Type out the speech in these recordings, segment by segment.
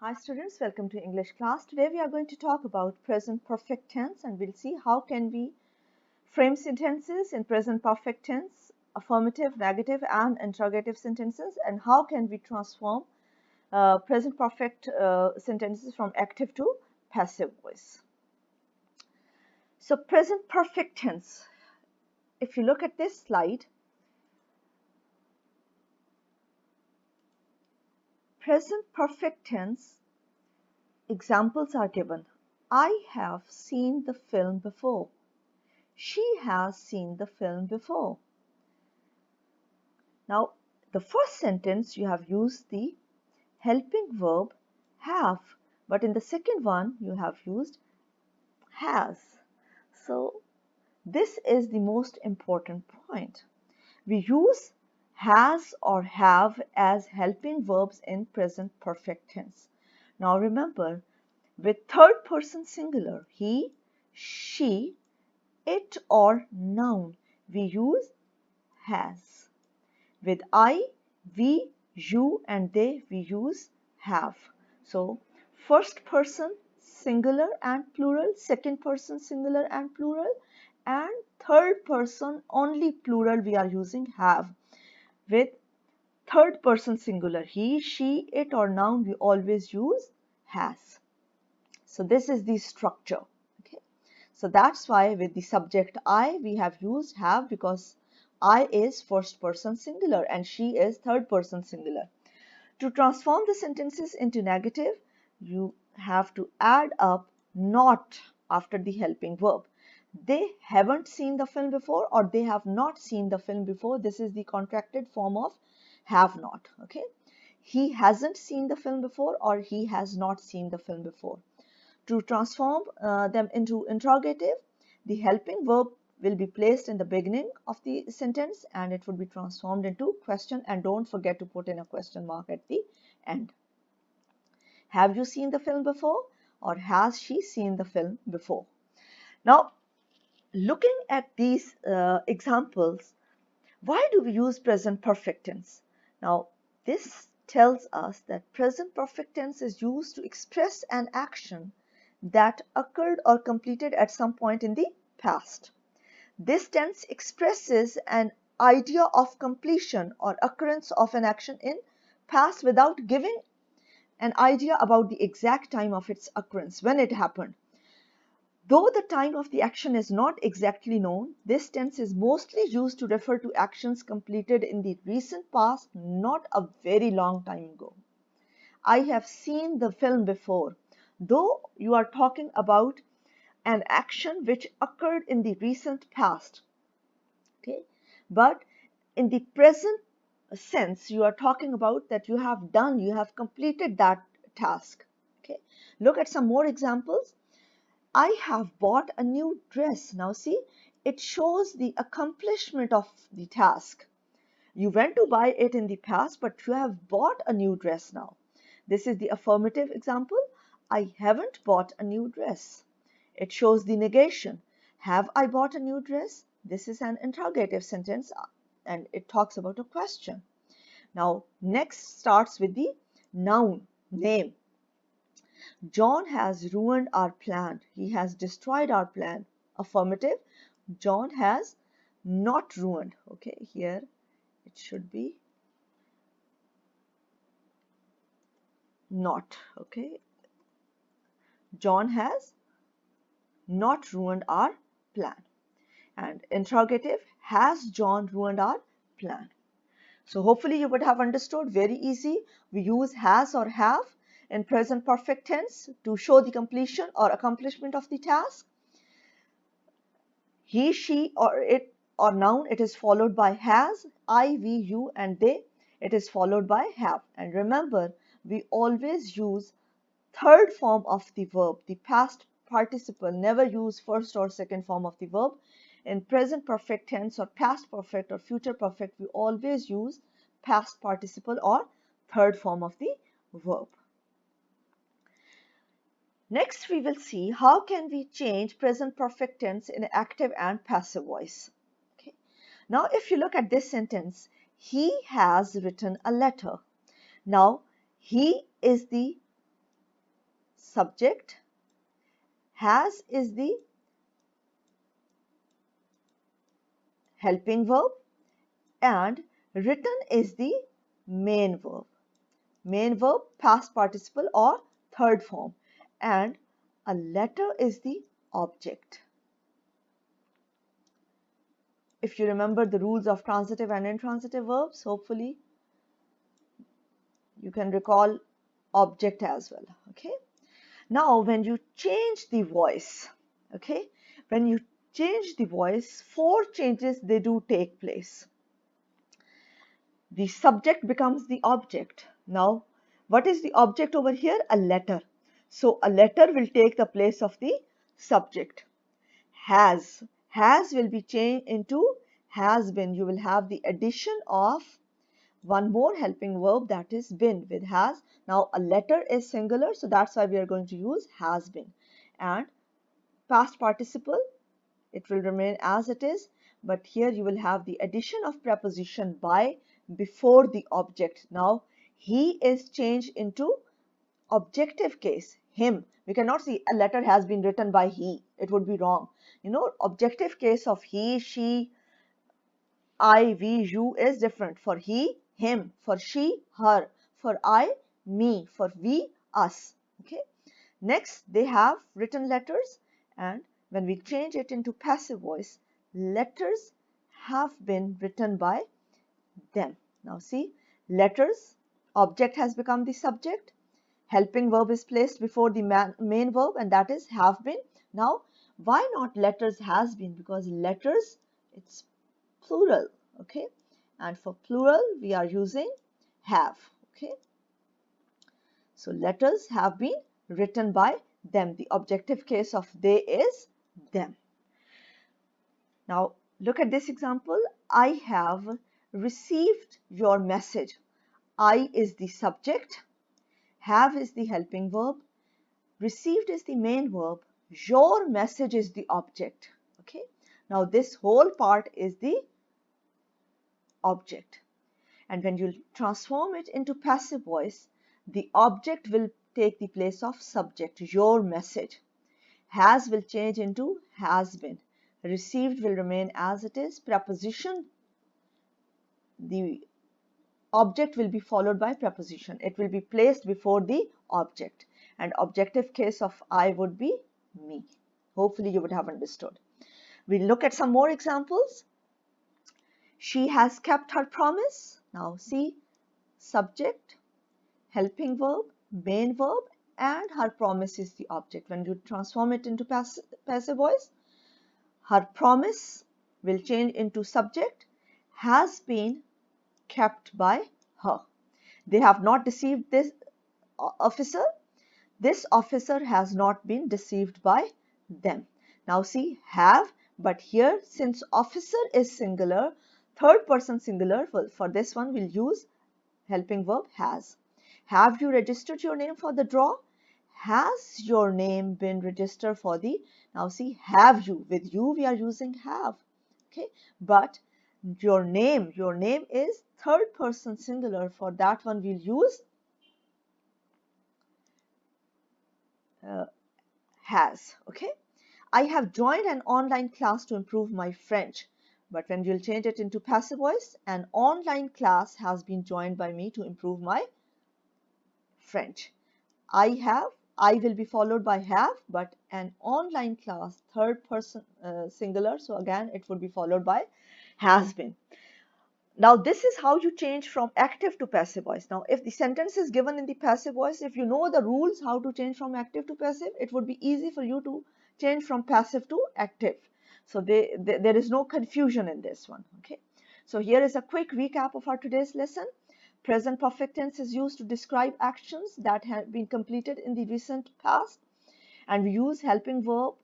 Hi students, welcome to English class. Today we are going to talk about present perfect tense and we'll see how can we frame sentences in present perfect tense, affirmative, negative and interrogative sentences, and how can we transform present perfect sentences from active to passive voice. So present perfect tense, if you look at this slide, present perfect tense examples are given. I have seen the film before. She has seen the film before. Now, the first sentence you have used the helping verb have, but in the second one you have used has. So, this is the most important point. We use has or have as helping verbs in present perfect tense. Now, remember, with third person singular, he, she, it or noun, we use has. With I, we, you and they, we use have. So first person singular and plural, second person singular and plural, and third person only plural we are using have. With third person singular, he, she, it or noun, we always use has. So this is the structure. Okay. So that's why with the subject I, we have used have because I is first person singular and she is third person singular. To transform the sentences into negative, you have to add up not after the helping verb. They haven't seen the film before or they have not seen the film before. This is the contracted form of have not. Okay. He hasn't seen the film before or he has not seen the film before. To transform them into interrogative, the helping verb will be placed in the beginning of the sentence and it would be transformed into question, and don't forget to put in a question mark at the end. Have you seen the film before or has she seen the film before? Now, looking at these examples, why do we use present perfect tense? Now, this tells us that present perfect tense is used to express an action that occurred or completed at some point in the past. This tense expresses an idea of completion or occurrence of an action in past without giving an idea about the exact time of its occurrence, when it happened. Though the time of the action is not exactly known, this tense is mostly used to refer to actions completed in the recent past, not a very long time ago. I have seen the film before. Though you are talking about an action which occurred in the recent past, okay, but in the present sense you are talking about that you have completed that task. Okay, look at some more examples. I have bought a new dress. Now see, it shows the accomplishment of the task. You went to buy it in the past, but you have bought a new dress now. This is the affirmative example. I haven't bought a new dress. It shows the negation. Have I bought a new dress? This is an interrogative sentence and it talks about a question. Now, next starts with the noun, name. John has ruined our plan. He has destroyed our plan. Affirmative. John has not ruined. Okay, here it should be not. Okay, John has not ruined our plan. And interrogative, has John ruined our plan? So hopefully you would have understood, very easy. We use has or have in present perfect tense to show the completion or accomplishment of the task. He, she or it or noun, it is followed by has. I, we, you and they, it is followed by have. And remember, we always use third form of the verb, the past participle. Never use first or second form of the verb. In present perfect tense or past perfect or future perfect, we always use past participle or third form of the verb. Next, we will see how can we change present perfect tense in active and passive voice. Okay. Now, if you look at this sentence, he has written a letter. Now, he is the subject, has is the helping verb, and written is the main verb. Main verb, past participle or third form, and a letter is the object. If you remember the rules of transitive and intransitive verbs, hopefully you can recall object as well. Okay. Now when you change the voice, okay, when you change the voice, 4 changes they do take place. The subject becomes the object. Now what is the object over here? A letter. So a letter will take the place of the subject. Has will be changed into has been. You will have the addition of one more helping verb, that is been, with has. Now a letter is singular, so that's why we are going to use has been. And past participle, it will remain as it is, but here you will have the addition of preposition by before the object. Now he is changed into objective case, him. We cannot see a letter has been written by he, it would be wrong. You know, objective case of he, she, I, we, you is different. For he, him. For she, her. For I, me. For we, us. Okay. Next, they have written letters, and when we change it into passive voice, letters have been written by them. Now see, letters, object has become the subject, helping verb is placed before the main verb, and that is have been. Now, why not letters has been? Because letters, it's plural, okay, and for plural we are using have. Okay, so letters have been written by them. The objective case of they is them. Now look at this example. I have received your message. I is the subject, have is the helping verb, received is the main verb, your message is the object. Okay, now this whole part is the object, and when you transform it into passive voice, the object will take the place of subject, your message. Has will change into has been, received will remain as it is, preposition, the object will be followed by preposition, it will be placed before the object, and objective case of I would be me. Hopefully you would have understood. We'll look at some more examples. She has kept her promise. Now see, subject, helping verb, main verb, and her promise is the object. When you transform it into passive voice, her promise will change into subject, has been kept by her. They have not deceived this officer. This officer has not been deceived by them. Now see, have, but here since officer is singular, third person singular, for this one we'll use helping verb has. Have you registered your name for the draw? Has your name been registered for the, now see, have you, with you we are using have, okay, but your name is third person singular, for that one we'll use has. Okay, I have joined an online class to improve my French, but when you'll change it into passive voice, an online class has been joined by me to improve my French. I will be followed by have, but an online class, third person singular, so again it would be followed by has been. Now this is how you change from active to passive voice. Now if the sentence is given in the passive voice, if you know the rules how to change from active to passive, it would be easy for you to change from passive to active. So there is no confusion in this one. Okay. So here is a quick recap of our today's lesson. Present perfect tense is used to describe actions that have been completed in the recent past, and we use helping verb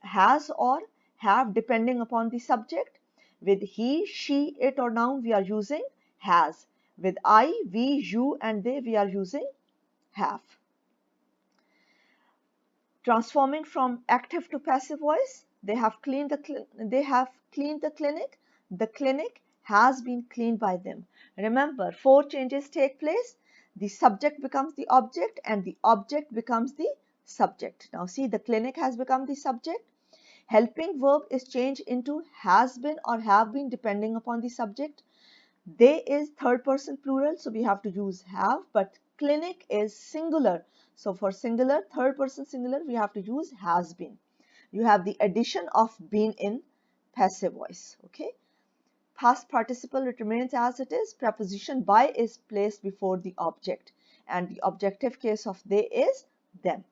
has or have depending upon the subject. With he, she, it or noun we are using has. With I, we, you and they we are using have. Transforming from active to passive voice, they have cleaned the clinic. The clinic has been cleaned by them. Remember, 4 changes take place. The subject becomes the object and the object becomes the subject. Now see, the clinic has become the subject. Helping verb is changed into has been or have been depending upon the subject. They is third person plural, so we have to use have, but clinic is singular. So for singular, third person singular, we have to use has been. You have the addition of been in passive voice. Okay. Past participle, it remains as it is. Preposition by is placed before the object, and the objective case of they is them.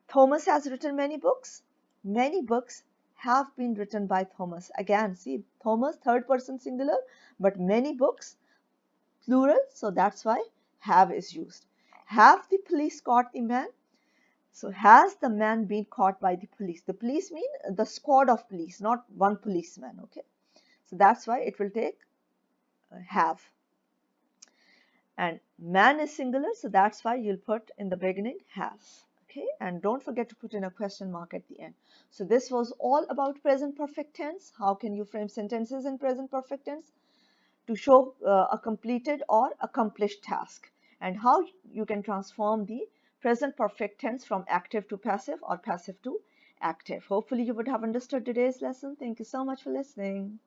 Thomas has written many books. Many books have been written by Thomas. Again, see, Thomas, third person singular, but many books, plural, so that's why have is used. Have the police caught the man? So has the man been caught by the police? The police mean the squad of police, not one policeman, okay? So that's why it will take have. And man is singular, so that's why you'll put in the beginning has. Okay, and don't forget to put in a question mark at the end. So this was all about present perfect tense. How can you frame sentences in present perfect tense to show a completed or accomplished task, and how you can transform the present perfect tense from active to passive or passive to active. Hopefully you would have understood today's lesson. Thank you so much for listening.